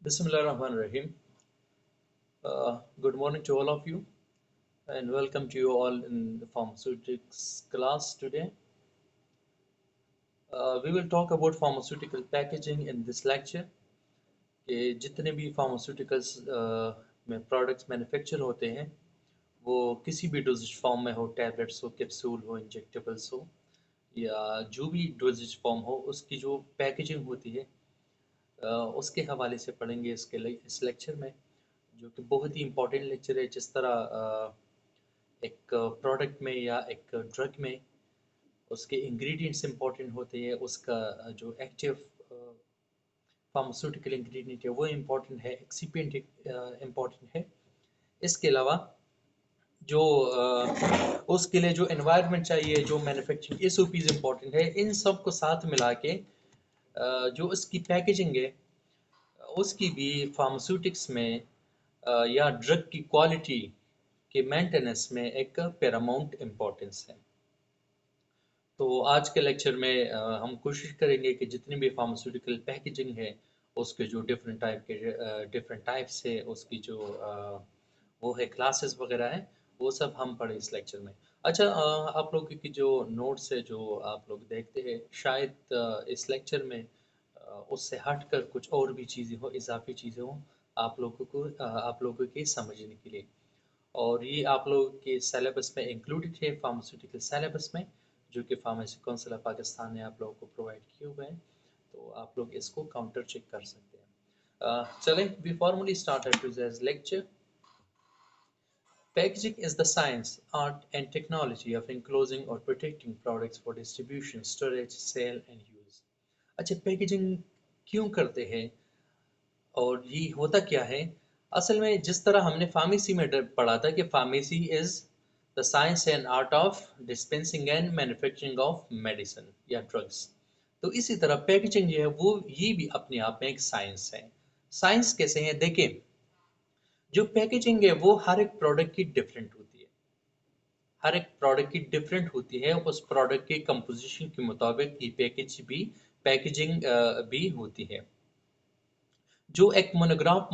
Bismillahirrahmanirrahim. Good morning to all of you, and welcome to you all in the pharmaceutics class today. We will talk about pharmaceutical packaging in this lecture. कि जितने भी pharmaceuticals में products manufacture होते हैं, वो किसी भी dosage form में हो, tablets हो, capsule हो, injectables हो, या जो भी dosage form हो, उसकी जो packaging होती है, उसके हवाले से पढ़ेंगे इस लेक्चर में, जो कि बहुत ही इम्पोर्टेंट लेक्चर है। जिस तरह एक प्रोडक्ट में या एक ड्रग में उसके इंग्रेडिएंट्स इंपॉर्टेंट होते हैं, उसका जो एक्टिव फार्मास्यूटिकल इंग्रेडिएंट है वो इम्पॉर्टेंट है, एक्सिपिएंट इम्पॉर्टेंट है। इसके अलावा जो उसके लिए जो एनवायरनमेंट चाहिए, जो मैन्युफैक्चरिंग एसओपीज इम्पॉर्टेंट है, इन सब को साथ मिला के जो उसकी पैकेजिंग है उसकी भी फार्मास्यूटिक्स में या ड्रग की क्वालिटी के मेंटेनेंस में एक पैरामाउंट इम्पोर्टेंस है। तो आज के लेक्चर में हम कोशिश करेंगे कि जितनी भी फार्मास्यूटिकल पैकेजिंग है उसके जो डिफरेंट टाइप्स है, उसकी जो वो है क्लासेस वगैरह है, वो सब हम पढ़े इस लेक्चर में। अच्छा, आप लोगों की जो नोट्स है जो आप लोग देखते हैं, शायद इस लेक्चर में उससे हटकर कुछ और भी चीज़ें हो, इजाफी चीज़ें हो आप लोगों के समझने के लिए। और ये आप लोगों के सिलेबस में इंक्लूडेड है, फार्मास्यूटिकल सिलेबस में, जो कि फार्मेसी काउंसिल ऑफ पाकिस्तान ने आप लोगों को प्रोवाइड किए हुए हैं। तो आप लोग इसको काउंटर चेक कर सकते हैं। चलें, we formally start today's lecture. Packaging is the science, art and technology of enclosing or protecting products for distribution, storage, sale and use. अच्छा, पैकेजिंग क्यों करते हैं और ये होता क्या है? असल में जिस तरह हमने फार्मेसी में पढ़ा था कि pharmacy is the science and art of dispensing and manufacturing of medicine या ड्रग्स, तो इसी तरह पैकेजिंग जो है वो ये भी अपने आप में एक साइंस है। साइंस कैसे है? देखिए, जो पैकेजिंग है वो हर एक प्रोडक्ट की डिफरेंट होती है, हर एक प्रोडक्ट की डिफरेंट होती है, उस प्रोडक्ट के कंपोजिशन के मुताबिक ये पैकेजिंग भी होती है। जो एक मोनोग्राफ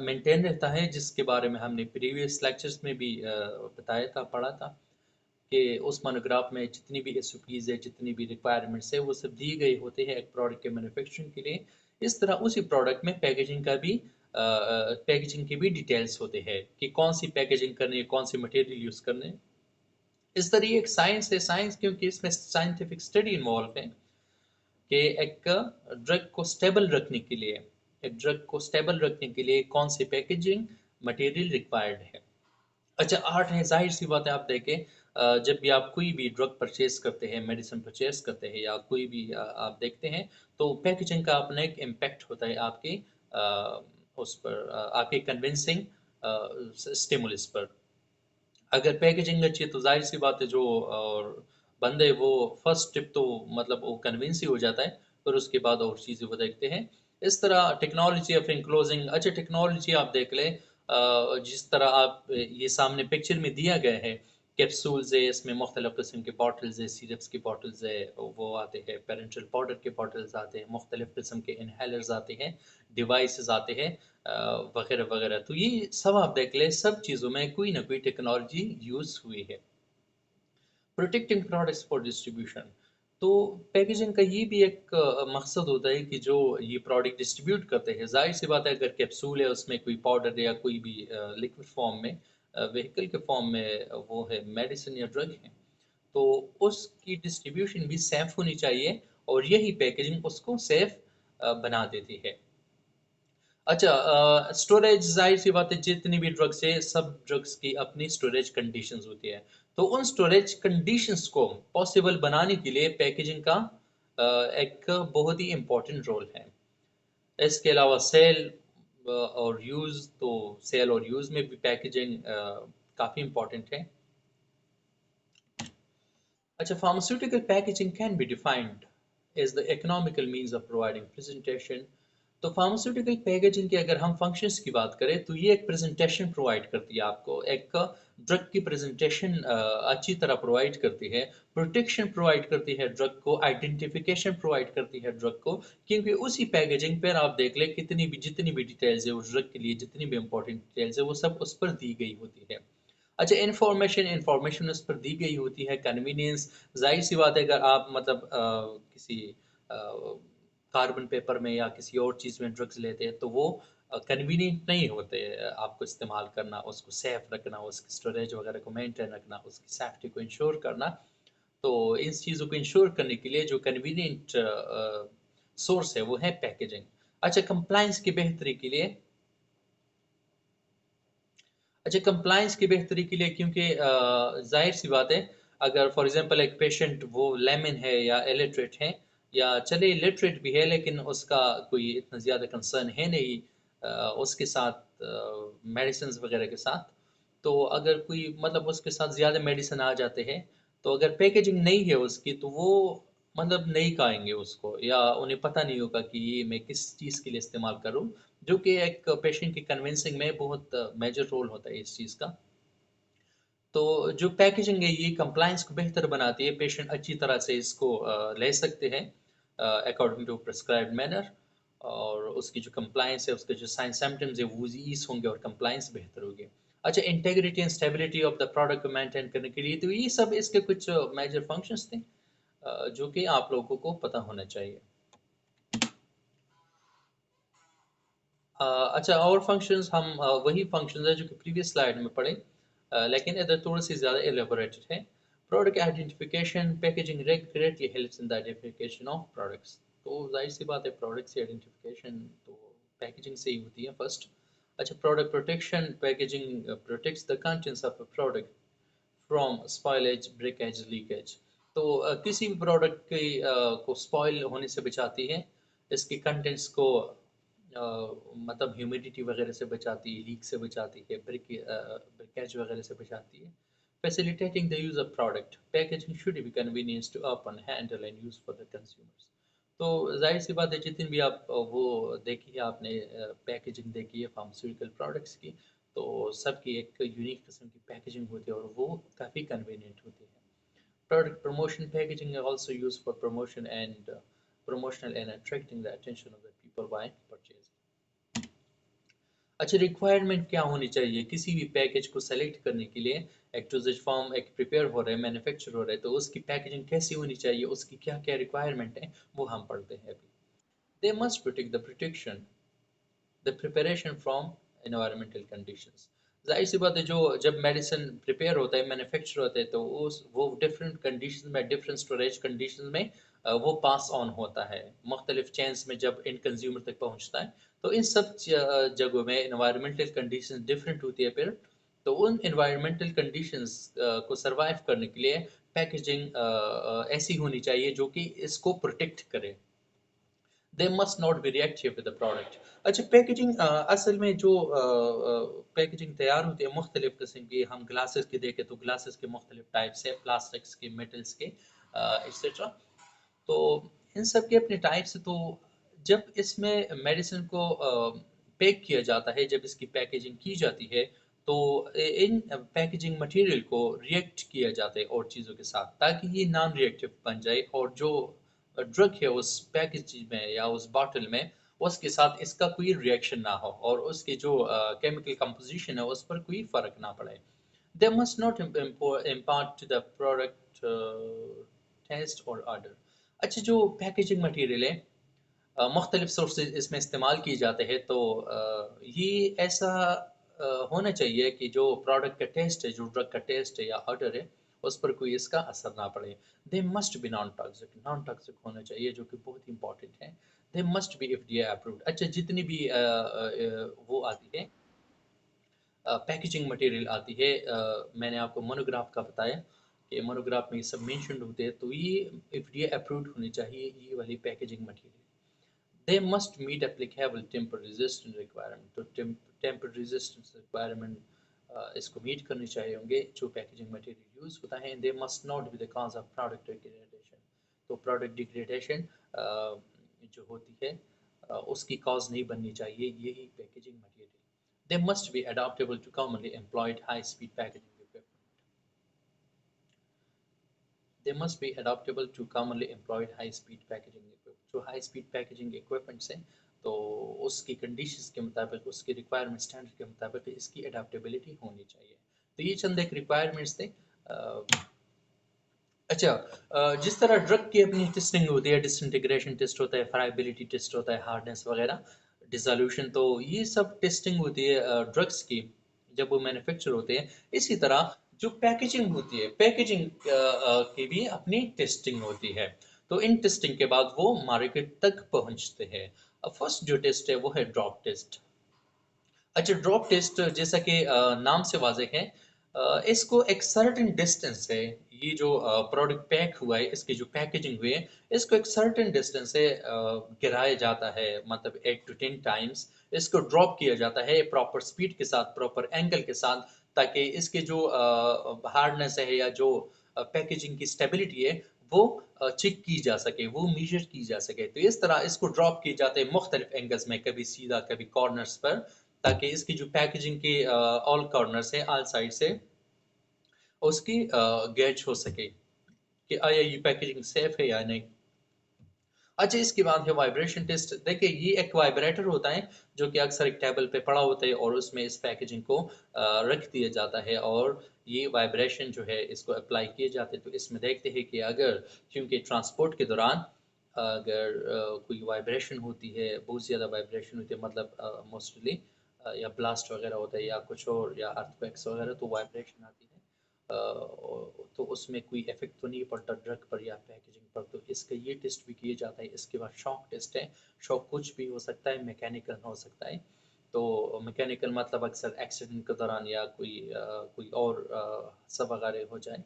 मेंटेन रहता है, जिसके बारे में हमने प्रीवियस लेक्चर्स में भी बताया था, पढ़ा था, कि उस मोनोग्राफ में जितनी भी एसओपीज है, जितनी भी रिक्वायरमेंट्स है, वो सब दिए गए होते हैं एक प्रोडक्ट के मैन्युफैक्चरिंग के लिए। इस तरह उसी प्रोडक्ट में पैकेजिंग के भी डिटेल्स होते हैं कि कौन सी पैकेजिंग करनी है, कौन सी मटेरियल यूज करने है। इस तरह ये एक साइंस है। साइंस क्योंकि इसमें साइंटिफिक स्टडी इन्वॉल्व है कि एक ड्रग को स्टेबल रखने के लिए कौन सी पैकेजिंग मटेरियल रिक्वायर्ड है। अच्छा, आर्ट है, जाहिर सी बात है। आप देखें, जब भी आप कोई भी ड्रग परचेज करते हैं, मेडिसिन परचेज करते हैं, या कोई भी आप देखते हैं, तो पैकेजिंग का अपना एक इम्पैक्ट होता है आपके उस पर, आपके कन्विंसिंग स्टिमुलस पर। अगर पैकेजिंग अच्छी है तो जाहिर सी बात है, जो और बंदे वो फर्स्ट टिप तो मतलब वो कन्विंस ही हो जाता है, फिर उसके बाद और चीज़ें वो देखते हैं। इस तरह टेक्नोलॉजी ऑफ इनक्लोजिंग, अच्छा टेक्नोलॉजी आप देख लें, जिस तरह आप ये सामने पिक्चर में दिया गया है, कैप्सूल्स है, इसमें मुख्तलिफ किस्म के बॉटल्स है, सिरप्स की बॉटल्स है, वो आते हैं, पेरेंटल पाउडर के बॉटल्स आते हैं, मुख्तलिफ किस्म के इनहेलर्स आते हैं, डिवाइसेस आते हैं, वगैरह वगैरह। तो ये सब आप देख लें, सब चीज़ों में कोई ना कोई टेक्नोलॉजी यूज़ हुई है। प्रोटेक्टिंग प्रोडक्ट्स फॉर डिस्ट्रीब्यूशन, तो पैकेजिंग का ये भी एक मकसद होता है कि जो ये प्रोडक्ट डिस्ट्रीब्यूट करते हैं, जाहिर सी बात है, अगर कैप्सूल है, उसमें कोई पाउडर या कोई भी लिक्विड फॉर्म में, व्हीकल के फॉर्म में वो है, मेडिसिन या ड्रग है, तो उसकी डिस्ट्रीब्यूशन भी सेफ होनी चाहिए, और यही पैकेजिंग उसको सेफ बना देती है। अच्छा, स्टोरेज, जाहिर सी बात है, जितनी भी ड्रग्स है, सब ड्रग्स की अपनी स्टोरेज कंडीशंस होती है। तो उन स्टोरेज कंडीशंस को पॉसिबल बनाने के लिए पैकेजिंग का एक बहुत ही इम्पोर्टेंट रोल है। इसके अलावा सेल और यूज़, तो सेल और यूज़ में भी पैकेजिंग काफ़ी इम्पोर्टेंट है। अच्छा, pharmaceutical packaging can be defined as the economical means of providing presentation तो फार्मास्यूटिकल पैकेजिंग के अगर हम फंक्शंस की बात करें तो ये एक प्रेजेंटेशन प्रोवाइड करती है आपको, एक ड्रग की प्रेजेंटेशन अच्छी तरह प्रोवाइड करती है, प्रोटेक्शन प्रोवाइड करती है ड्रग को, आइडेंटिफिकेशन प्रोवाइड करती है ड्रग को, क्योंकि उसी पैकेजिंग पर आप देख लें कितनी भी जितनी भी डिटेल्स है उस ड्रग के लिए, जितनी भी इंपॉर्टेंट डिटेल्स है वो सब उस पर दी गई होती है। अच्छा, इंफॉर्मेशन उस पर दी गई होती है, कन्वीनियंस, जाहिर सी बात है अगर आप मतलब किसी कार्बन पेपर में या किसी और चीज़ में ड्रग्स लेते हैं तो वो कन्वीनियंट नहीं होते आपको इस्तेमाल करना, उसको सेफ रखना, उसकी स्टोरेज वगैरह को मेंटेन रखना, उसकी सेफ्टी को इंश्योर करना। तो इन चीज़ों को इंश्योर करने के लिए जो कन्वीनियंट सोर्स है वो है पैकेजिंग। अच्छा, कंप्लायंस की बेहतरी के लिए, अच्छा कंप्लायंस की बेहतरी के लिए, क्योंकि जाहिर सी बात है अगर फॉर एग्जांपल एक पेशेंट वो लेमन है या इलिटरेट है, या चले इलिटरेट भी है लेकिन उसका कोई इतना ज़्यादा कंसर्न है नहीं उसके साथ मेडिसिन वगैरह के साथ, तो अगर कोई मतलब उसके साथ ज़्यादा मेडिसिन आ जाते हैं तो अगर पैकेजिंग नहीं है उसकी तो वो मतलब नहीं खाएंगे उसको, या उन्हें पता नहीं होगा कि ये मैं किस चीज़ के लिए इस्तेमाल करूँ, जो कि एक पेशेंट की कन्विंसिंग में बहुत मेजर रोल होता है इस चीज़ का। तो जो पैकेजिंग है ये कंप्लायंस को बेहतर बनाती है, पेशेंट अच्छी तरह से इसको ले सकते हैं अकॉर्डिंग टू प्रिस्क्राइब्ड मैनर, और उसकी जो कंप्लायंस है, उसके जो साइन सिम्टम्स है वो ईज़ होंगे और कंप्लायंस बेहतर होगी। अच्छा, integrity and stability of the product को मेंटेन करने के लिए तो ये सब इसके कुछ मेजर फंक्शंस थे जो कि आप लोगों को पता होना चाहिए। अच्छा, और फंक्शंस हम वही फंक्शंस है जो कि प्रीवियस स्लाइड में पढ़े, लेकिन इधर थोड़ी सी ज़्यादा एलेबोरेटेड है। Product identification, packaging greatly helps in the identification of products. तो जाहिर सी बात है प्रोडक्ट्स की आइडेंटिफिकेशन तो पैकेजिंग से ही होती है फर्स्ट। अच्छा, product protection, packaging protects the contents of a product from spoilage, breakage, leakage. तो किसी भी प्रोडक्ट की को स्पॉइल होने से बचाती है, इसके कंटेंट्स को मतलब ह्यूमिडिटी वगैरह से बचाती है, लीक से बचाती है, ब्रेकेज वगैरह से बचाती है। Facilitating the use of product, packaging should be convenience to open, handle and use for the consumers. तो जाहिर सी बात है जितनी भी आप वो देखी है आपने, पैकेजिंग देखी है फार्मास्यूटिकल प्रोडक्ट्स की, तो सबकी एक यूनिक किस्म की पैकेजिंग होती है और वो काफ़ी कन्वीनियंट होती है। Product promotion, packaging are also used for promotion and promotional and attracting the attention of the people by purchase. अच्छा, रिक्वायरमेंट क्या होनी चाहिए किसी भी पैकेज को सेलेक्ट करने के लिए? एक डोजेज फॉर्म एक प्रिपेयर हो रहा है, मैन्युफैक्चर हो रहा है, तो उसकी पैकेजिंग कैसी होनी चाहिए, उसकी क्या क्या रिक्वायरमेंट है वो हम पढ़ते हैं अभी। They must protect the protection, the preparation from environmental conditions. जाहिर सी बात है जो जब मेडिसिन प्रिपेयर होता है, मैन्युफैक्चर होता है, तो उस वो डिफरेंट कंडीशन में, डिफरेंट स्टोरेज कंडीशन में वो पास ऑन होता है मुख्तलिफ चेन्स में, जब इन कंज्यूमर तक पहुंचता है। तो इन सब जगहों में इन्वायरमेंटल कंडीशन डिफरेंट होती है फिर, तो उन इन्वायरमेंटल कंडीशंस को सरवाइव करने के लिए पैकेजिंग ऐसी होनी चाहिए जो कि इसको प्रोटेक्ट करे। दे must not B reactive with the product. अच्छा, पैकेजिंग असल में जो पैकेजिंग तैयार होती है मुख्तलिफ किस्म की, हम ग्लासेस की देखें तो ग्लासेस के मुख्तलिफ टाइप्स है, प्लास्टिक्स के, मेटल्स के, एक्सेट्रा। तो इन सब के अपने टाइप्स, तो जब इसमें मेडिसिन को पैक किया जाता है, जब इसकी पैकेजिंग की जाती है, तो इन पैकेजिंग मटेरियल को रिएक्ट किया जाता है और चीज़ों के साथ, ताकि ये नॉन रिएक्टिव बन जाए और जो ड्रग है उस पैकेज में या उस बॉटल में, उसके साथ इसका कोई रिएक्शन ना हो और उसकी जो केमिकल कंपोजिशन है उस पर कोई फर्क ना पड़े। They must not impart to the product taste और ऑर्डर। अच्छा, जो पैकेजिंग मटेरियल है मुख्तलिफ सोर्सेज इसमें इस्तेमाल किए जाते हैं, तो ये ऐसा होना चाहिए कि जो प्रोडक्ट का टेस्ट है, जो ड्रग का टेस्ट है या ऑर्डर है, उस पर कोई इसका असर ना पड़े। They must B non toxic होना चाहिए, जो कि बहुत इंपॉर्टेंट है। They must B FDA approved. अच्छा, जितनी भी वो आती है पैकेजिंग मटेरियल आती है, मैंने आपको मोनोग्राफ का बताया कि मोनोग्राफ में ये सब मेंशन होते हैं, तो ये एफडीए अप्रूव्ड होनी चाहिए ये वाली packaging material. They must meet applicable temper resistance requirement। तो टेम्पर रेजिस्टेंस रिक्वायरमेंट इसको मीट करनी चाहिए होंगे जो पैकेजिंग मटेरियल यूज होता है। They must not be the cause of product degradation. तो प्रोडक्ट डिग्रेडेशन जो होती है उसकी कॉज नहीं बननी चाहिए यही packaging material. They must be adaptable to commonly employed high speed packaging equipment. They must be adaptable to commonly employed high speed packaging equipment. जो हाई स्पीड पैकेजिंग इक्विपमेंट्स हैं तो उसकी कंडीशंस के मुताबिक, उसकी रिक्वायरमेंट स्टैंडर्ड के मुताबिक इसकी अडॉप्टेबिलिटी होनी चाहिए। तो ये चंद एक रिक्वायरमेंट्स थे। अच्छा, जिस तरह ड्रग की अपनी टेस्टिंग होती है, डिसइंटीग्रेशन टेस्ट होता है, फ्राइबिलिटी टेस्ट होता है, हार्डनेस वगैरह, डिसोल्यूशन, तो ये सब टेस्टिंग होती है ड्रग्स की जब वो मैन्युफैक्चर होते हैं। इसी तरह जो पैकेजिंग होती है, पैकेजिंग की भी अपनी टेस्टिंग होती है। तो इन टेस्टिंग के बाद वो मार्केट तक पहुंचते हैं। अब फर्स्ट जो टेस्ट है वो है ड्रॉप टेस्ट। अच्छा, ड्रॉप टेस्ट जैसा कि नाम से वाज़ेह है, इसको एक सर्टेन डिस्टेंस है, ये जो प्रोडक्ट पैक हुआ है, इसकी जो पैकेजिंग हुई है, इसको एक सर्टेन डिस्टेंस से गिराया जाता है, मतलब 8 टू 10 टाइम्स इसको ड्रॉप किया जाता है प्रॉपर स्पीड के साथ, प्रॉपर एंगल के साथ, ताकि इसके जो हार्डनेस है या जो पैकेजिंग की स्टेबिलिटी है वो चेक की जा सके, वो मेजर की जा सके। तो इस तरह इसको ड्रॉप किए जाते हैं मुख्तलिफ एंगल्स में, कभी सीधा कभी कॉर्नर्स पर, ताकि इसकी जो पैकेजिंग के ऑल कॉर्नर्स है, ऑल साइड से उसकी गैज हो सके कि आया ये पैकेजिंग सेफ है या नहीं। अच्छा, इसके बाद है वाइब्रेशन टेस्ट। देखिए, ये एक वाइब्रेटर होता है जो कि अक्सर एक टेबल पे पड़ा होता है और उसमें इस पैकेजिंग को रख दिया जाता है और ये वाइब्रेशन जो है इसको अप्लाई किए जाते हैं। तो इसमें देखते हैं कि अगर, क्योंकि ट्रांसपोर्ट के दौरान अगर कोई वाइब्रेशन होती है, बहुत ज़्यादा वाइब्रेशन होती है, मतलब मोस्टली या ब्लास्ट वगैरह होता है या कुछ और, या अर्थक्वेक्स वगैरह, तो वाइब्रेशन आती है, तो उसमें कोई इफेक्ट तो नहीं पड़ता ड्रग पर या पैकेजिंग पर। तो इसका ये टेस्ट भी किया जाता है। इसके बाद शॉक टेस्ट है। शॉक कुछ भी हो सकता है, मैकेनिकल हो सकता है। तो मैकेनिकल मतलब अक्सर एक्सीडेंट के दौरान या कोई और सब वगैरह हो जाए,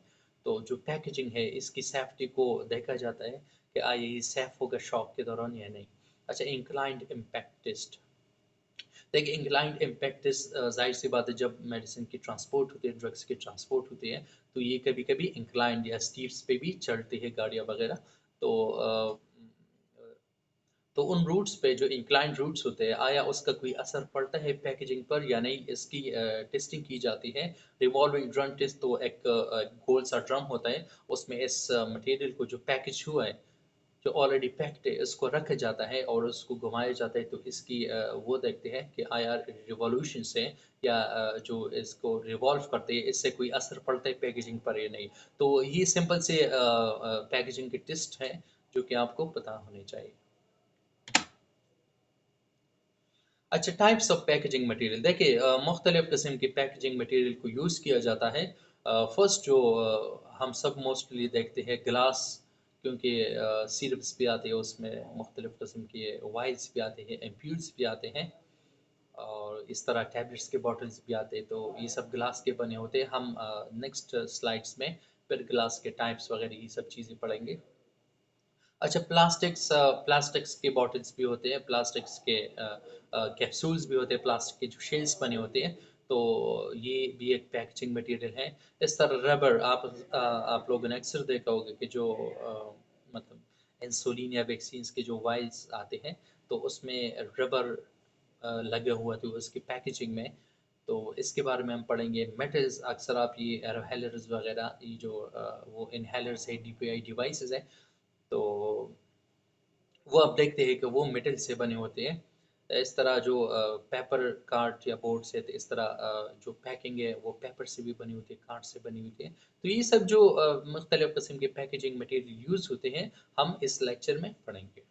तो जो पैकेजिंग है इसकी सेफ्टी को देखा जाता है कि ये सेफ होगा शॉक के दौरान या नहीं। अच्छा, इंक्लाइंड इम्पैक्ट टेस्ट। देखिए, इंक्लाइंड इम्पैक्ट टेस्ट, जाहिर सी बात है, जब मेडिसिन की ट्रांसपोर्ट होती है, ड्रग्स की ट्रांसपोर्ट होती है, तो ये कभी कभी इंक्लाइंड या स्टीप्स पे भी चढ़ती है गाड़ियाँ वगैरह। तो तो उन रूट्स पे जो इंक्लाइंड रूट्स होते हैं, आया उसका कोई असर पड़ता है पैकेजिंग पर या नहीं, इसकी टेस्टिंग की जाती है। रिवॉल्विंग ड्रम टेस्ट, तो एक गोल सा ड्रम होता है, उसमें इस मटेरियल को जो पैकेज हुआ है, जो ऑलरेडी पैक्ड है, इसको रखा जाता है और उसको घुमाया जाता है। तो इसकी वो देखते हैं कि आया रिवॉल्यूशन से या जो इसको रिवॉल्व करते हैं, इससे कोई असर पड़ता है पैकेजिंग पर या नहीं। तो ये सिंपल से पैकेजिंग के टेस्ट हैं जो कि आपको पता होने चाहिए। अच्छा, टाइप्स ऑफ पैकेजिंग मटेरियल। देखिए, मुख्तलिफ किस्म की पैकेजिंग मटेरियल को यूज़ किया जाता है। फर्स्ट जो हम सब मोस्टली देखते हैं, ग्लास, क्योंकि सिरप्स भी आते हैं उसमें, मुख्तलिफ किस्म के वाइल्स भी आते हैं, एम्प्यूल्स भी आते हैं, और इस तरह टैबलेट्स के बॉटल्स भी आते हैं। तो ये सब ग्लास के बने होते हैं। हम नेक्स्ट स्लाइड्स में फिर ग्लास के टाइप्स वगैरह ये सब चीज़ें पढ़ेंगे। अच्छा, प्लास्टिक्स के बॉटल्स भी होते हैं, प्लास्टिक्स के कैप्सूल्स भी होते हैं, प्लास्टिक के जो शेल्स बने होते हैं, तो ये भी एक पैकेजिंग मटेरियल है। इस तरह रबर, आप लोगों ने अक्सर देखा होगा कि जो मतलब इंसुलिन या वैक्सीन्स के जो वाइल्स आते हैं, तो उसमें रबर लगे हुआ थे उसकी पैकेजिंग में। तो इसके बारे में हम पढ़ेंगे। मेटल्स, अक्सर आप ये एरोहेलर्स वगैरह, ये जो वो इनहेलर्स है, डीपीआई डिवाइसेस है, तो वो आप देखते हैं कि वो मेटल से बने होते हैं। इस तरह जो पेपर कार्ड या बोर्ड से, तो इस तरह जो पैकिंग है वो पेपर से भी बनी होती है, कार्ड से बनी होती है। तो ये सब जो मुख्तलिफ किस्म के पैकेजिंग मटेरियल यूज़ होते हैं, हम इस लेक्चर में पढ़ेंगे।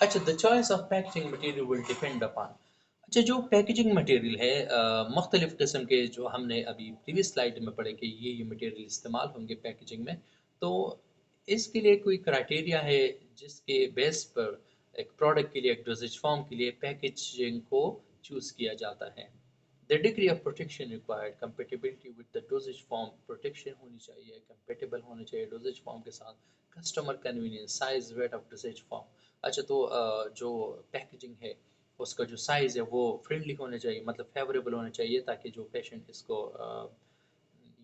अच्छा, the choice of packaging material will depend upon. अच्छा, जो पैकेजिंग मटेरियल है, मुख्तलिफ किस्म के जो हमने अभी प्रीवियस स्लाइड में पढ़े कि ये मटेरियल इस्तेमाल होंगे पैकेजिंग में, तो इसके लिए कोई क्राइटेरिया है जिसके बेस पर एक प्रोडक्ट के लिए, एक डोजेज फॉर्म के लिए पैकेजिंग को चूज़ किया जाता है। The degree of protection required, compatibility with the doses form, protection होनी चाहिए, कंपेटेबल होना चाहिए डोजेज फॉर्म के साथ, customer convenience, size, weight of doses form. अच्छा, तो जो पैकेजिंग है उसका जो साइज़ है वो फ्रेंडली होना चाहिए, मतलब फेवरेबल होना चाहिए, ताकि जो पेशेंट इसको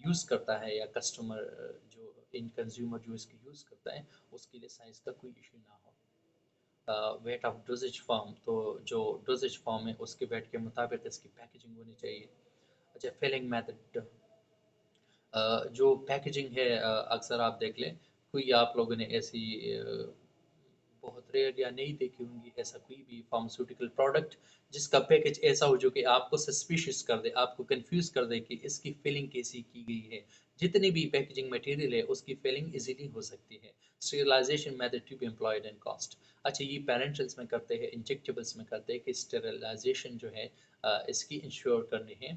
यूज़ करता है या कस्टमर जो इन कंज्यूमर जो इसको यूज़ करता है, उसके लिए साइज़ का कोई इशू ना हो। वेट ऑफ डोजेज फॉर्म, तो जो डोजेज फॉर्म है उसके वेट के मुताबिक इसकी पैकेजिंग होनी चाहिए। अच्छा, फिलिंग मेथड, जो पैकेजिंग है अक्सर आप देख लें, कोई आप लोगों ने ऐसी बहुत रेयर या नहीं देखी होंगी ऐसा कोई भी फार्मास्यूटिकल प्रोडक्ट जिसका पैकेज ऐसा हो जो कि आपको सस्पिशियस कर दे, आपको कंफ्यूज कर दे कि इसकी फिलिंग कैसी की गई है। जितनी भी पैकेजिंग मटेरियल है उसकी फिलिंग इजीली हो सकती है। Sterilisation method to be employed and cost. अच्छा, ये पेरेंटल्स में करते हैं, इंजेक्टेबल्स में करते हैं कि स्टेरिलाइजेशन जो है इसकी इंश्योर करनी है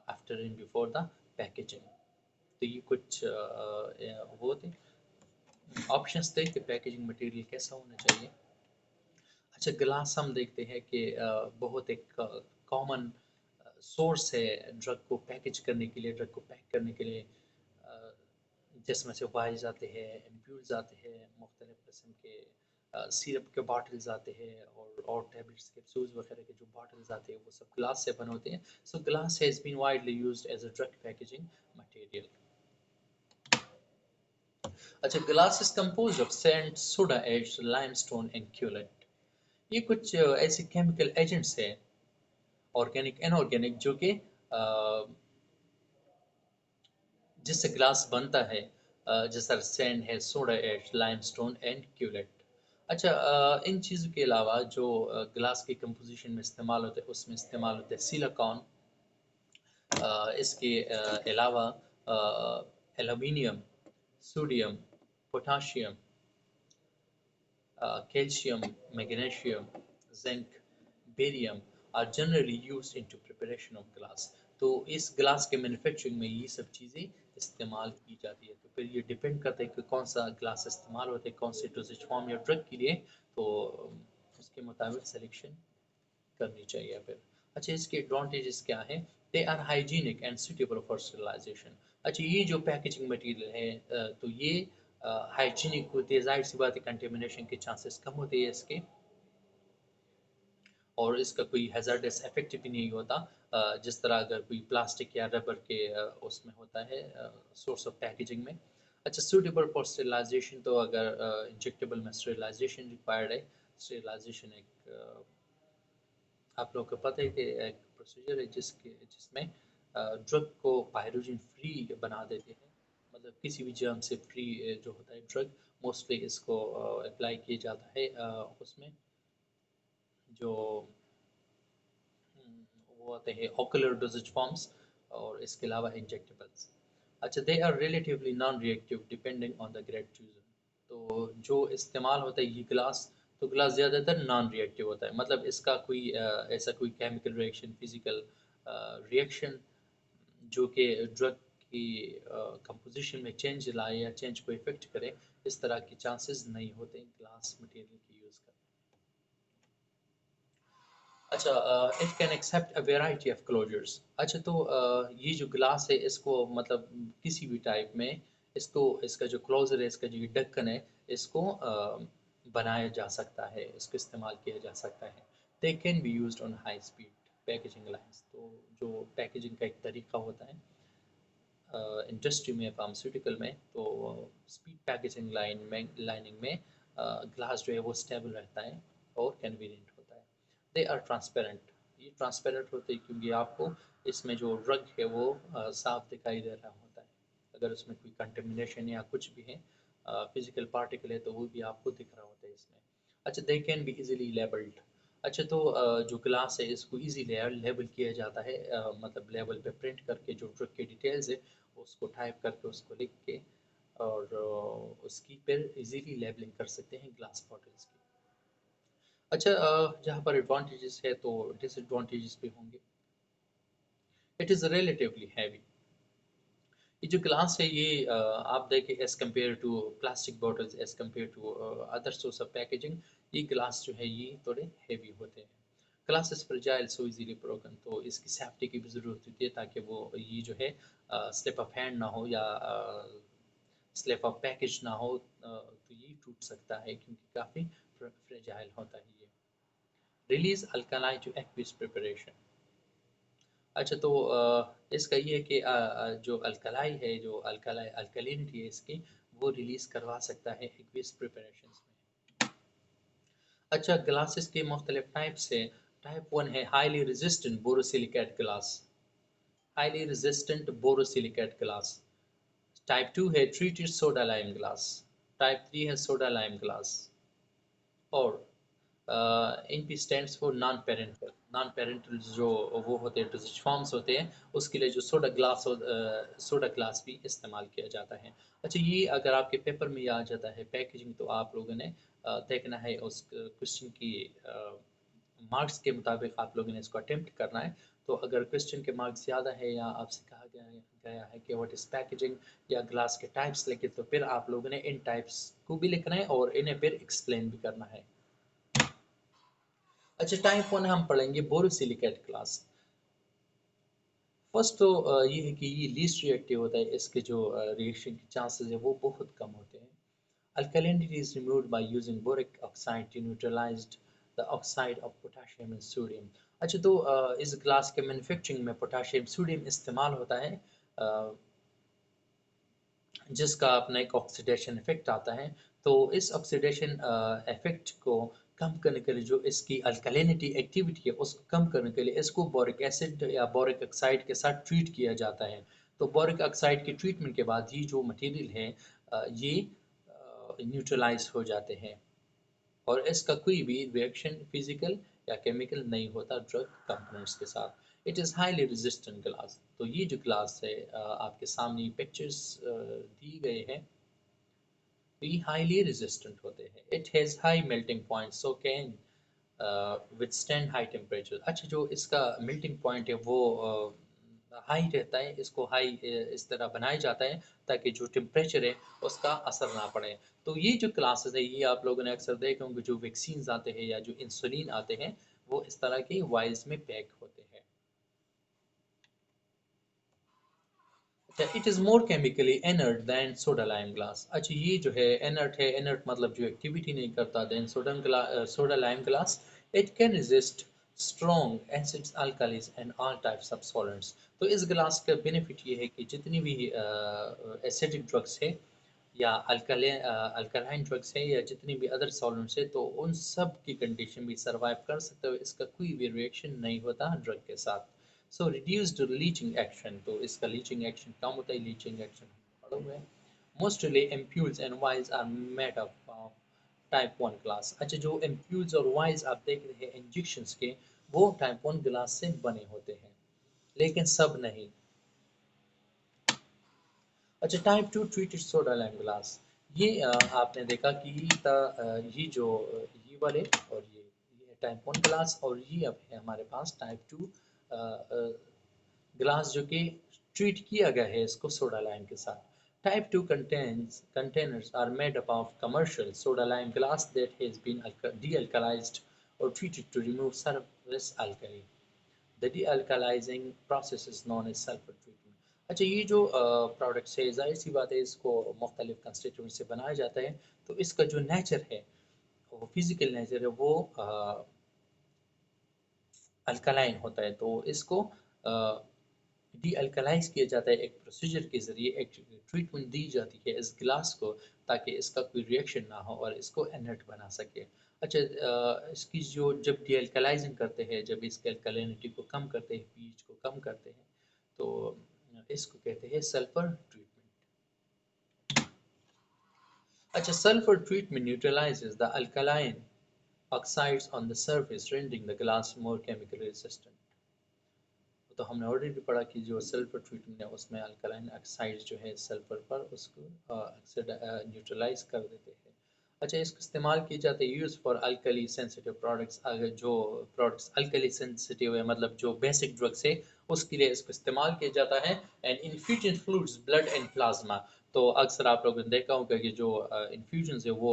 after and before the packaging. तो ये कुछ वो थे ऑप्शंस थे कि पैकेजिंग मटेरियल कैसा होना चाहिए। अच्छा, ग्लास हम देखते हैं कि बहुत एक कॉमन सोर्स है ड्रग को पैकेज करने के लिए, ड्रग को पैक करने के लिए, जिसमें से वाइल्स आते हैं, एम्प्यूल्स आते हैं, मुख्तलिफ किस्म के सिरप के बॉटल्स आते हैं, और टैबलेट्स कैप्सूल्स वगैरह के जो बॉटल्स आते हैं वो सब ग्लास से बने होते हैं। So glass has been widely used as a drug packaging material. अच्छा, glass is composed of sand, soda ash, limestone and cullet. ये कुछ ऐसे केमिकल एजेंट्स हैं, ऑर्गेनिक इनऑर्गेनिक, जो कि जिससे ग्लास बनता है, जैसा सैंड है, soda ash, limestone and cullet. अच्छा, इन चीज़ों के अलावा जो ग्लास के कंपोजिशन में इस्तेमाल होते हैं उसमें इस्तेमाल होते हैं सिलिकॉन, इसके अलावा aluminium, sodium, potassium, calcium, magnesium, zinc, barium are generally used into preparation of glass. तो इस ग्लास के मैन्युफैक्चरिंग में ये सब चीज़ें इस्तेमाल की जाती है। तो फिर ये डिपेंड करता है कि कौन सा ग्लास इस्तेमाल होता है, कौन से डोजेज फॉर्म या ड्रग के लिए, तो उसके मुताबिक सिलेक्शन करनी चाहिए फिर। अच्छा, इसके एडवांटेजेस क्या हैं? They are hygienic and suitable for sterilisation. अच्छा, ये जो पैकेजिंग मटेरियल है तो ये हाइजीनिक होती है, जाहिर सी बात है कंटेमिनेशन के चांसेस कम होते हैं इसके, और इसका कोई हैज़ार्डस इफेक्ट भी नहीं होता, जिस तरह अगर कोई प्लास्टिक या रबर के उसमें होता है सोर्स ऑफ पैकेजिंग में। अच्छा, सूटेबल फॉर स्टेरिलाइजेशन, तो अगर इंजेक्टेबल में स्टेरिलाइजेशन रिक्वायर्ड है। स्टेरिलाइजेशन एक आप लोगों को पता है कि एक प्रोसीजर है जिसमें ड्रग को पायरोजन फ्री बना देते हैं, मतलब किसी भी जर्म से फ्री जो होता है ड्रग, मोस्टली इसको अप्लाई किया जाता है उसमें जो वो होते हैं ओकुलर डोजेज फॉर्म्स, और इसके अलावा इंजेक्टेबल्स। अच्छा, they are relatively non reactive depending on the grade chosen. तो जो इस्तेमाल होता है ये ग्लास, तो ग्लास ज़्यादातर नॉन रिएक्टिव होता है, मतलब इसका कोई ऐसा कोई केमिकल रिएक्शन, फिजिकल रिएक्शन जो कि ड्रग की कंपोजिशन में चेंज लाए या चेंज को इफेक्ट करे, इस तरह के चांसेस नहीं होते ग्लास मटेरियल की यूज़ करने। अच्छा, it can accept a variety of closures. अच्छा, तो ये जो ग्लास है इसको मतलब किसी भी टाइप में इसको, इसका जो क्लोजर है, इसका जो ढक्कन है, इसको बनाया जा सकता है, इसको इस्तेमाल किया जा सकता है। They can be used on high speed packaging lines. तो जो पैकेजिंग का एक तरीका होता है इंडस्ट्री में, फार्मास्यूटिकल में, तो स्पीड पैकेजिंग लाइनिंग में ग्लास जो है वो स्टेबल रहता है और कन्वीनियंट होता है। They are transparent. ये ट्रांसपेरेंट होते हैं क्योंकि आपको इसमें जो ड्रग है वो साफ दिखाई दे रहा होता है। अगर उसमें कोई कंटेमिनेशन या कुछ भी है, फिजिकल पार्टिकल है, तो वो भी आपको दिख रहा होता है इसमें। अच्छा, they can be easily labelled. अच्छा, तो जो ग्लास है इसको इजी लेबल किया जाता है, मतलब लेबल पे प्रिंट करके जो ड्रग के डिटेल्स है उसको टाइप करके उसको लिख के, और उसकी फिर इजीली लेबलिंग कर सकते हैं ग्लास बॉटल्स की। अच्छा, जहाँ पर एडवांटेजेस है तो डिसएडवांटेजेस भी होंगे। It is relatively heavy. ये जो ग्लास है ये आप देखें as compare to plastic bottles, as compare to other source of packaging, ये ग्लास जो है ये थोड़े हैवी होते हैं। Glass is fragile so easily broken, तो इसकी सेफ्टी की भी ज़रूरत होती है ताकि वो ये जो है स्लिप ऑफ हैंड ना हो या स्लिप ऑफ पैकेज ना हो, तो ये टूट सकता है क्योंकि काफ़ी फ्रेजाइल होता है ये। Release alkaline to aqueous preparation. अच्छा, तो इसका ये है कि जो अल्कलाई है, जो अल्कलाई अल्कलिनिटी है इसकी, वो रिलीज़ करवा सकता है एक्वियस प्रिपरेशंस में। अच्छा, ग्लासेस के मुख्तलिफ टाइप्स है। टाइप वन है highly resistant borosilicate glass, highly resistant borosilicate glass. Type two है treated soda lime glass. Type three है सोडा लाइम ग्लास। और NP stands for non parenteral. Non parenteral जो वो होते हैं, डोसेज फॉर्म्स होते हैं, उसके लिए जो सोडा ग्लास भी इस्तेमाल किया जाता है। अच्छा, ये अगर आपके पेपर में आ जाता है पैकेजिंग, तो आप लोगों ने देखना है उस क्वेश्चन की मार्क्स के मुताबिक आप लोगों ने इसको अटेम्प्ट करना है। तो अगर क्वेश्चन के मार्क्स ज़्यादा है या आपसे कहा गया है कि व्हाट इज़ पैकेजिंग या ग्लास के टाइप्स लिखे, तो फिर आप लोगों ने इन टाइप्स को भी लिखना है और इन्हें फिर एक्सप्लेन भी करना है। अच्छा, टाइप वन हम पढ़ेंगे बोरोसिलिकेट ग्लास। फर्स्ट तो ये है कि ये लीस्ट रिएक्टिव होता है, इसके जो रिएक्शन के चांसेस है वो बहुत कम होते हैं। Alkalinity is removed by using boric oxide to neutralize the oxide of potassium and sodium। अच्छा, तो इस ग्लास के मैन्युफैक्चरिंग में पोटाशियम सोडियम इस्तेमाल होता है, अ, जिसका अपना एक ऑक्सीडेशन इफेक्ट आता है। तो इस ऑक्सीडेशन इफेक्ट को कम करने के लिए, जो इसकी अल्कलिनिटी एक्टिविटी है उसको कम करने के लिए, इसको बोरिक एसिड या बोरिक ऑक्साइड के साथ ट्रीट किया जाता है। तो बोरिक ऑक्साइड के ट्रीटमेंट के बाद ये जो मटेरियल है ये न्यूट्रलाइज हो जाते हैं और इसका कोई भी रिएक्शन फिजिकल या केमिकल नहीं होता ड्रग कंपोनेंट्स के साथ। It is highly resistant glass. तो ये जो ग्लास है आपके सामने पिक्चर्स दी गए हैं, तो ये हाईली रेजिस्टेंट होते हैं। It has high melting point so can withstand high temperature. अच्छा, जो इसका मेल्टिंग पॉइंट है वो हाई रहता है, इसको हाई इस तरह बनाया जाता है ताकि जो टेम्परेचर है उसका असर ना पड़े। तो ये जो क्लासेस है ये आप लोगों ने अक्सर देखे होंगे, जो वैक्सीन आते हैं या जो इंसुलिन आते हैं वो इस तरह के वाइल्स में पैक होते हैं। अच्छा, it is more chemically inert than soda lime glass. अच्छा, ये जो है इनर्ट है, इनर्ट मतलब जो एक्टिविटी नहीं करता, than soda lime glass. It can resist strong acids alkalis and all types of solvents. तो इस ग्लास का बेनिफिट ये है कि जितनी भी एसिडिक ड्रग्स है या अल्कलाइन ड्रग्स है या जितनी भी अदर सॉल्वेंट्स है, तो उन सब की कंडीशन भी सर्वाइव कर सकते हो, इसका कोई भी रिएक्शन नहीं होता ड्रग के साथ। सो रिड्यूस्ड लीचिंग एक्शन, तो इसका लीचिंग एक्शन कम होता है। लीचिंग एक्शन पढ़ा हुआ है। Mostly ampoules and vials are made up of type one glass. अच्छा, जो एम्प्यूल्स और वाइल्स आप देख रहे हैं इंजेक्शंस के, वो टाइप वन ग्लास से बने होते हैं, लेकिन सब नहीं। अच्छा, type two treated soda lime glass. ये आपने देखा कि ये जो ये वाले और ये है टाइप वन ग्लास, और ये अब है हमारे पास टाइप टू ग्लास, जो कि ट्रीट किया गया है इसको सोडा लाइम के साथ। Type two containers are made up of commercial soda lime glass that has been de-alkalized or treated to remove surface alkali। The dealkalizing process is known as sulfur treatment। अच्छा, ये जो products है जाहिर सी बात है इसको मुख्तलिफ कंस्टिट्यूएंट से बनाया जाता है। तो इसका जो नेचर है, वो फिजिकल नेचर है, वो अल्कलाइन होता है। तो इसको डी अल्कलाइज किया जाता है एक प्रोसीजर के ज़रिए, एक ट्रीटमेंट दी जाती है इस ग्लास को ताकि इसका कोई रिएक्शन ना हो और इसको इनर्ट बना सके। अच्छा, इसकी जो जब डी अल्कलाइजिंग करते हैं, जब इसके अल्कलिनिटी को कम करते हैं, पीएच को कम करते हैं, तो इसको कहते हैं सल्फर ट्रीटमेंट। अच्छा, sulphur treatment neutralises the alkaline oxides on the surface, rendering the glass more chemically resistant। तो हमने ऑलरेडी पढ़ा कि जो सल्फर ट्रीटमेंट है उसमें अल्कलाइन ऑक्साइड जो है सल्फर पर उसको न्यूट्रलाइज कर देते हैं। अच्छा, इसको इस्तेमाल किए जाते हैं use for alkali sensitive products. अगर जो प्रोडक्ट्स अल्कली सेंसिटिव है, मतलब जो बेसिक ड्रग्स है, उसके लिए इसको इस्तेमाल किया जाता है। And infusion fluids blood and plasma. तो अक्सर आप लोगों ने देखा होगा कि जो इन्फ्यूजन है वो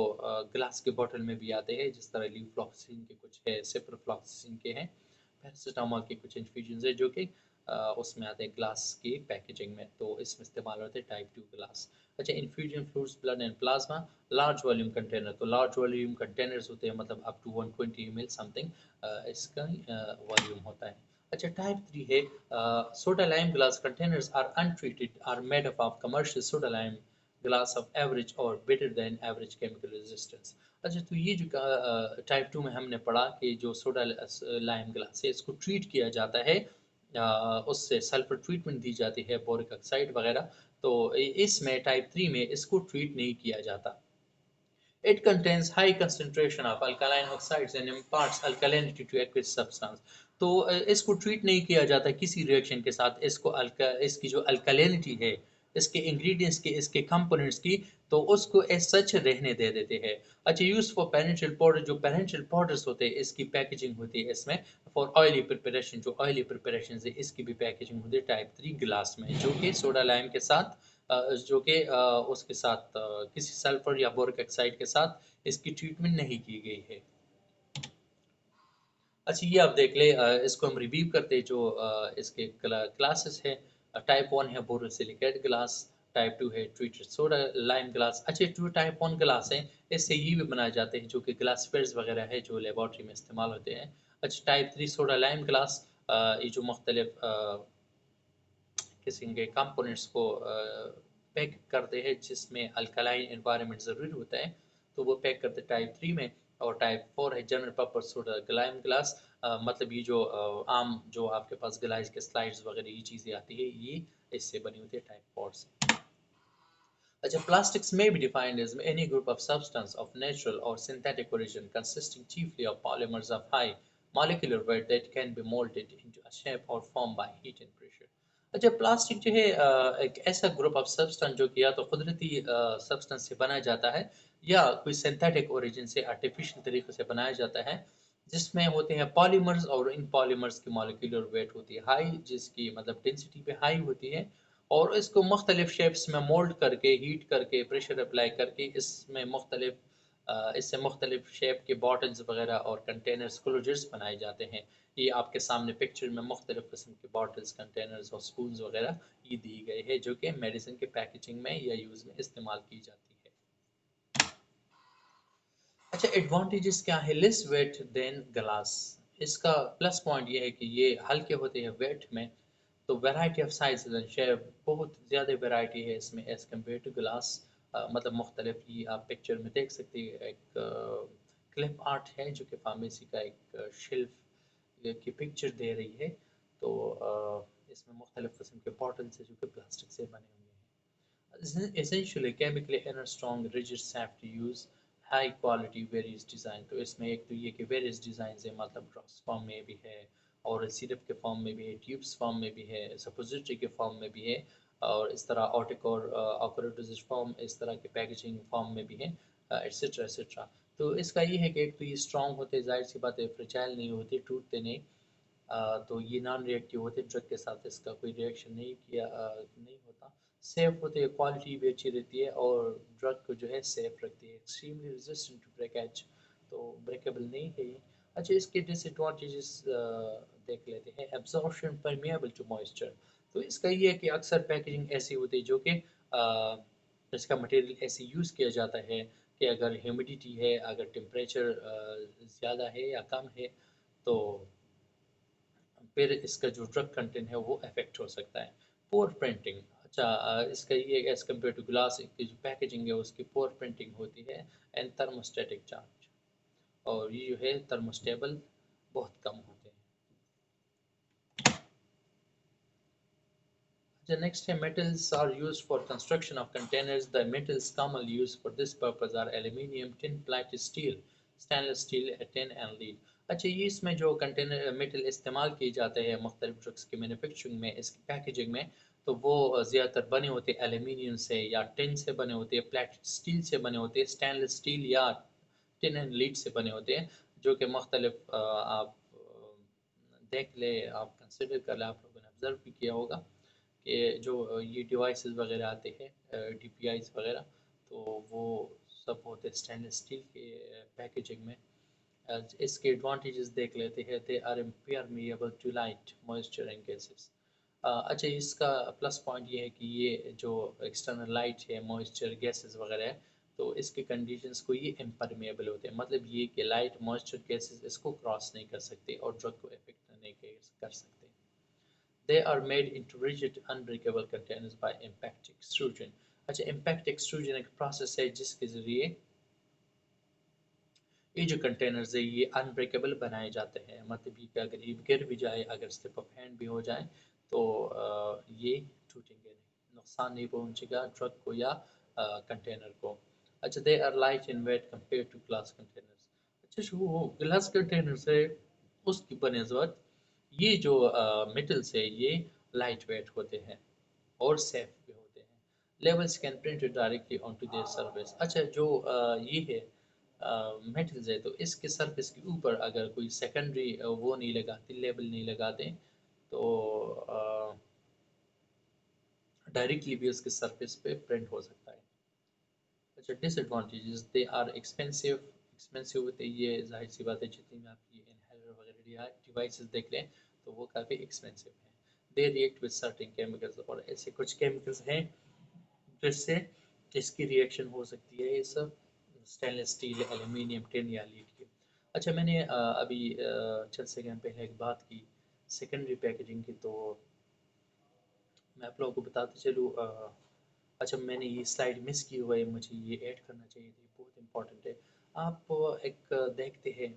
ग्लास के बोतल में भी आते हैं, जिस तरह लीवफ्लॉक्सिन के कुछ है, सिप्रोफ्लॉक्सिन के हैं, पैरासीटामोल के कुछ इन्फ्यूजन है जो कि उसमें आते हैं ग्लास की पैकेजिंग में। तो इसमें इस्तेमाल होते हैं टाइप टू ग्लास। अच्छा, infusion fluids blood and plasma. Large volume container, तो लार्ज वॉल्यूम कंटेनर्स होते हैं, मतलब अप टू 120 ml समथिंग इसका वॉल्यूम होता है। अच्छा, टाइप थ्री है soda lime glass containers are untreated, are made up of commercial soda lime glass of average or better than average chemical resistance. अच्छा, तो ये जो टाइप 2 में हमने पढ़ा कि जो सोडा लाइम ग्लास है इसको ट्रीट किया जाता है, उससे सल्फर ट्रीटमेंट दी जाती है, बोरिक ऑक्साइड वगैरह। तो इसमें टाइप 3 में इसको ट्रीट नहीं किया जाता। It contains high concentration of alkaline oxides and imparts alkalinity to aqueous substance। तो इसको ट्रीट नहीं किया जाता किसी रिएक्शन के साथ, इसकी जो अल्कलिनिटी है, इसके इंग्रेडिएंट्स की, इसके कंपोनेंट्स की, तो उसको एज सच रहने दे देते हैं। अच्छा, यूज फॉर पेरेंशियल पाउडर, जो पेरेंशियल पाउडर्स होते हैं इसकी पैकेजिंग होती है इसमें। फॉर ऑयली प्रिपरेशन, जो ऑयली प्रिपरेशन है इसकी भी पैकेजिंग होती है टाइप 3 गिलास में, जो कि सोडा लाइम के साथ जो कि उसके साथ किसी सल्फर या बोरिक ऑक्साइड के साथ इसकी ट्रीटमेंट नहीं की गई है। अच्छा, ये आप देख ले, इसको हम रिव्यू करते हैं जो इसके क्लासेस है। टाइप 1 है बोरोसिलिकेट ग्लास, टाइप 2 है ट्रीटेड सोडा लाइम ग्लास। अच्छा, जो टाइप 1 ग्लास है इससे ये भी बनाए जाते हैं जो कि ग्लासवेयर्स वगैरह है जो लेबॉर्ट्री में इस्तेमाल होते हैं। अच्छा, टाइप 3 सोडा लाइम ग्लास, ये जो मुख्तलिफ किस्म के कंपोनेंट्स को पैक करते हैं जिसमें अल्कलाइन एनवायरनमेंट ज़रूरी होता है, तो वो पैक करते हैं टाइप 3 में। और टाइप 4 है जनरल पर्पस सोडा ग्लाइम ग्लास, मतलब ये जो आम जो आपके पास ग्लास के स्लाइड्स वगैरह ये चीज़ें आती है, ये इससे बनी होती है टाइप 4 से। अच्छा, plastics may be defined as any group of substance of natural or synthetic origin consisting chiefly of polymers of high molecular weight that can be molded into a shape or form by heat and pressure। अच्छा, plastic जो है एक ऐसा group of substance जो कि या तो कुदरती सब्सटेंस से बनाया जाता है या कोई सिंथेटिक ओरिजिन से आर्टिफिशियल तरीके से बनाया जाता है, जिसमें होते हैं पॉलीमर्स, और इन पॉलीमर्स की मॉलिक्यूलर वेट होती है हाई, जिसकी मतलब डेंसिटी पे हाई होती है। और इसको मुख्तलिफ शेप्स में मोल्ड करके, हीट करके, प्रेशर अप्लाई करके इसमें मुख्तलिफ इससे मुख्तलिफ शेप के बॉटल्स वगैरह और कंटेनर्स, क्लोजर्स बनाए जाते हैं। ये आपके सामने पिक्चर में मुख्तलिफ किस्म के बॉटल्स, कंटेनर्स और स्पून्स वगैरह ये दी गई है जो कि मेडिसिन के पैकेजिंग में या यूज़ में इस्तेमाल की जाती है। अच्छा, एडवांटेजेस क्या है लेस वेट देन ग्लास। इसका प्लस पॉइंट ये है कि ये हल्के होते हैं वेट में। तो variety of size and shape, बहुत ज़्यादा वैरायटी है इसमें एज़ कम्पेयर टू ग्लास। मतलब मुख्तलिफ ये आप पिक्चर में देख सकते हैं। एक क्लिप आर्ट है जो कि फार्मेसी का एक शेल्फ की पिक्चर दे रही है। तो इसमें मुख्तलिफ किस्म के बॉटल्स है जो कि प्लास्टिक से बने हुए हैं। Essentially chemically inner strong rigid safe to use, high quality various design। तो इसमें एक तो ये कि various designs है, मतलब ड्रॉप्स फॉर्म में भी है, और सिरप के फॉर्म में भी है, ट्यूब्स फॉर्म में भी है, सपोजिटरी के फॉर्म में भी है, और इस तरह ऑटिक और ऑक्रोडोज फॉर्म, इस तरह के पैकेजिंग फॉर्म में भी है, एट्सेट्रा एट्सेट्रा। तो इसका ये है कि एक तो ये स्ट्रॉन्ग होते, जाहिर सी बात है, फ्रेजाइल नहीं होते, टूटते नहीं। तो ये नॉन रिएक्टिव होते, ड्रग के साथ इसका कोई रिएक्शन नहीं होता। सेफ होते हैं, क्वालिटी भी अच्छी रहती है, और ड्रग को जो है सेफ रखती है। एक्सट्रीमली रेजिस्टेंट टू ब्रेकेज, तो ब्रेकेबल नहीं है ये। अच्छा, इसके डिसएडवांटेजेस देख लेते हैं। Absorption permeable to moisture. तो इसका ये है कि अक्सर पैकेजिंग ऐसी होती है जो कि इसका मटेरियल ऐसे यूज़ किया जाता है कि अगर ह्यूमिडिटी है, अगर टेम्परेचर ज़्यादा है या कम है, तो फिर इसका जो ड्रग कंटेंट है वो अफेक्ट हो सकता है। पोर प्रिंटिंग। अच्छा, इसका ये एज कम्पेयर टू ग्लास की जो पैकेजिंग है उसकी पोर प्रिंटिंग होती है। एंड थर्मोस्टेटिक चार्ज, और ये जो है थर्मोस्टेबल बहुत कम होते हैं। The next है metals are used for construction of containers. The metals commonly used for this purpose are aluminium, tin plate, steel, stainless steel, tin and lead। अच्छा, ये इसमें जो कंटेनर मेटल इस्तेमाल किए जाते हैं मुख्तलिफ ड्रग्स की मैन्युफैक्चरिंग में, इसकी पैकेजिंग में, तो वो ज़्यादातर बने होते हैं एल्यूमिनियम से या टिन से बने होते हैं, प्लेट स्टील से बने होते हैं, स्टेनलेस स्टील या टिन एंड लीड से बने होते हैं, जो कि मुख्तलिफ आप देख ले, आप कंसिडर कर ले, आप लोगों ने ऑब्जर्व भी किया होगा कि जो ये डिवाइसेस वगैरह आते हैं, डीपीआईज वगैरह, तो वो सब होते हैं स्टेनलेस स्टील के पैकेजिंग में। इसके एडवांटेजेस देख लेते हैं। They are impermeable to light, moisture and gases. अच्छा, इसका प्लस पॉइंट ये है कि ये जो एक्सटर्नल लाइट है, मॉइस्चर, गैसेस वगैरह है, तो इसके कंडीशंस को ये इम्परमिएबल होते हैं, मतलब ये कि लाइट, मॉइस्चर, गैसेस इसको क्रॉस नहीं कर सकते और ड्रग को इफेक्ट नहीं कर सकते। They are made into rigid, unbreakable containers by impact extrusion। अच्छा, इम्पैक्ट एक्सट्रूजन एक प्रोसेस है जिसके ज़रिए ये जो कंटेनर्स है ये अनब्रेकेबल बनाए जाते हैं, मतलब ये कि अगर ये गिर भी जाए, अगर स्लिप ऑफ हैंड भी हो जाए तो ये टूटेंगे नहीं, नुकसान नहीं पहुंचेगा ट्रक को या कंटेनर को। अच्छा, they are light in weight compare to glass containers. अच्छा, जो ग्लास कंटेनर्स है उसकी बनस्बत ये जो मेटल्स है ये लाइट वेट होते हैं और सेफ भी होते हैं। Levels can printed directly onto their surface. अच्छा, जो ये है मेटल्स है तो इसके सरफेस के ऊपर अगर कोई सेकेंडरी वो नहीं लगाते, लेबल नहीं लगाते, तो डायरेक्टली भी उसके सरफेस पे प्रिंट हो सकता है। अच्छा, disadvantages, they are expensive. Expensive होते हैं ये, जाहिर सी बात है, जितनी में आप ये इनहेलर वगैरह डिवाइसेस देख लें तो वो काफ़ी एक्सपेंसिव हैं। They react with certain chemicals, और ऐसे कुछ केमिकल्स हैं जिससे इसकी रिएक्शन हो सकती है, ये सब स्टेनलेस स्टील, एल्यूमिनियम, टिन या लीड की। अच्छा, मैंने अभी चंद सेकंड पहले एक बात की सेकेंडरी पैकेजिंग की, तो मैं आप लोगों को बताते चलूँ। अच्छा, मैंने ये स्लाइड मिस की हुआ है, मुझे ये ऐड करना चाहिए थी, बहुत इंपॉर्टेंट है। आप एक देखते हैं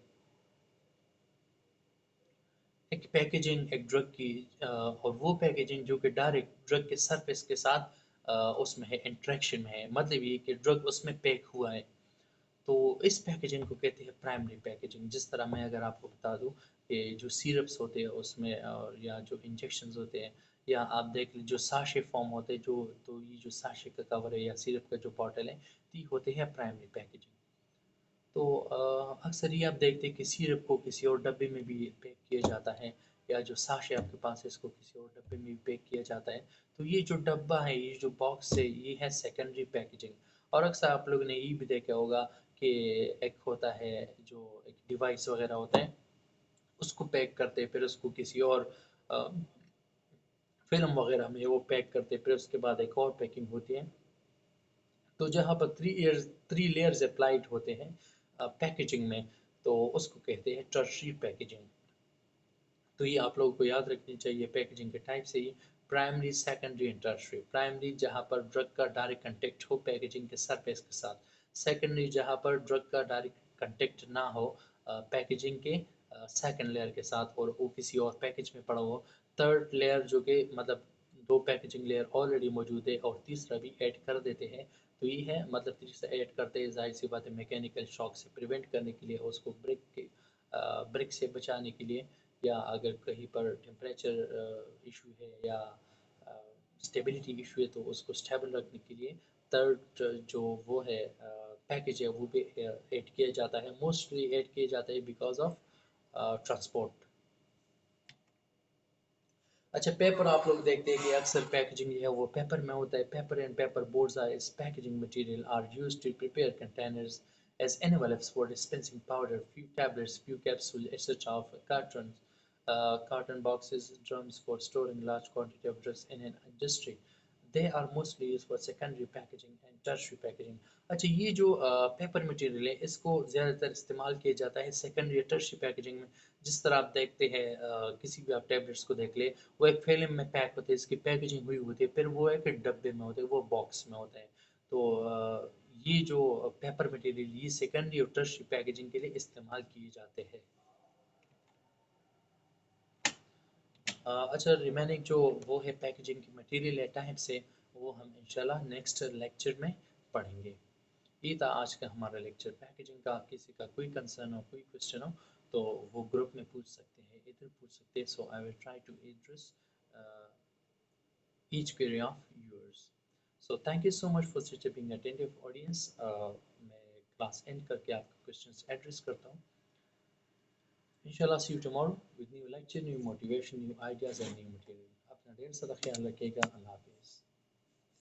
एक पैकेजिंग एक ड्रग की, और वो पैकेजिंग जो कि डायरेक्ट ड्रग के सरफेस के साथ उसमें है, इंट्रैक्शन में है, मतलब ये कि ड्रग उसमें पैक हुआ है। तो इस पैकेजिंग को कहते हैं प्राइमरी पैकेजिंग। जिस तरह मैं अगर आपको बता दूं कि जो सिरप्स होते हैं उसमें, और या जो इंजेक्शंस होते हैं, या आप देख लीजिए जो साशे फॉर्म होते हैं, जो तो ये जो साशे का कवर है या सिरप का जो बॉटल है, तो ये होते हैं प्राइमरी पैकेजिंग। तो अक्सर ये आप देखते हैं कि सिरप को किसी और डब्बे में भी पैक किया जाता है, या जो साशे आपके पास है इसको किसी और डब्बे में भी पैक किया जाता है। तो ये जो डब्बा है, ये जो बॉक्स है, ये है सेकेंडरी पैकेजिंग। और अक्सर आप लोगों ने ये भी देखा होगा कि एक होता है जो एक डिवाइस वगैरह होता है, उसको पैक करते हैं, फिर उसको किसी और फिल्म वगैरह में वो पैक करते हैं, फिर उसके बाद एक और पैकिंग होती है। तो जहाँ पर थ्री लेयर्स अप्लाइड होते हैं पैकेजिंग में, तो उसको कहते हैं टर्शरी पैकेजिंग। तो ये आप लोगों को याद रखनी चाहिए पैकेजिंग के टाइप से ही, primary, secondary and tertiary. Primary जहाँ पर ड्रग का डायरेक्ट कंटेक्ट हो पैकेजिंग के सरफेस के साथ, सेकेंडरी जहाँ पर ड्रग का डायरेक्ट कंटेक्ट ना हो पैकेजिंग के सेकेंड लेयर के साथ, और वो किसी और पैकेज में पड़ा हो, थर्ड लेयर जो कि मतलब दो पैकेजिंग लेयर ऑलरेडी मौजूद है और तीसरा भी ऐड कर देते हैं। तो ये है, मतलब तीसरा ऐड करते हैं, जाहिर सी बात है मैकेनिकल शॉक से प्रिवेंट करने के लिए, उसको ब्रिक से बचाने के लिए, या अगर कहीं पर टेम्परेचर इशू है या स्टेबिलिटी इशू है तो उसको स्टेबल रखने के लिए थर्ड जो वो है पैकेज है वो भी ऐड किया जाता है। मोस्टली ऐड किया जाता है बिकॉज ऑफ ट्रांसपोर्ट। अच्छा, पेपर आप लोग देखते हैं कि अक्सर पैकेजिंग जो है वो पेपर में होता है। Paper and paper boards are इस packaging material are used to prepare containers as envelopes for dispensing powder, few tablets, few capsules, etc. of cartons, carton boxes, drums for storing large quantity of drugs in an industry. They are mostly used for secondary packaging and tertiary packaging. अच्छा, ये जो paper material है इसको ज़्यादातर इस्तेमाल किया जाता है सेकेंडरी या टर्शियरी पैकेजिंग में। जिस तरह आप देखते हैं किसी भी आप टैबलेट्स को देख ले, वो एक फिल्म में पैक होते हैं, इसकी पैकेजिंग हुई होती है, फिर वो एक डब्बे में होते हैं, वो बॉक्स में होता है। तो ये जो पेपर मटेरियल ये सेकेंडरी और टर्शियरी पैकेजिंग के लिए इस्तेमाल किए जाते हैं। अच्छा, रिमेनिंग जो वो है पैकेजिंग की मटेरियल है टाइप से, वो हम इंशाल्लाह नेक्स्ट लेक्चर में पढ़ेंगे। ये था आज का हमारा लेक्चर पैकेजिंग का। किसी का कोई कंसर्न हो, कोई क्वेश्चन हो, तो वो ग्रुप में पूछ सकते हैं, इधर पूछ सकते हैं। So I will try to address each query of yours. So thank you so much for such a being attentive audience. मैं क्लास एंड करके आपके क्वेश्चंस एड्रेस करता हूँ। इंशाल्लाह see you tomorrow with new lecture, new motivation, new ideas and new material. अपना ढेर सारा ख्याल रखिएगा। अल्लाह हाफिज़।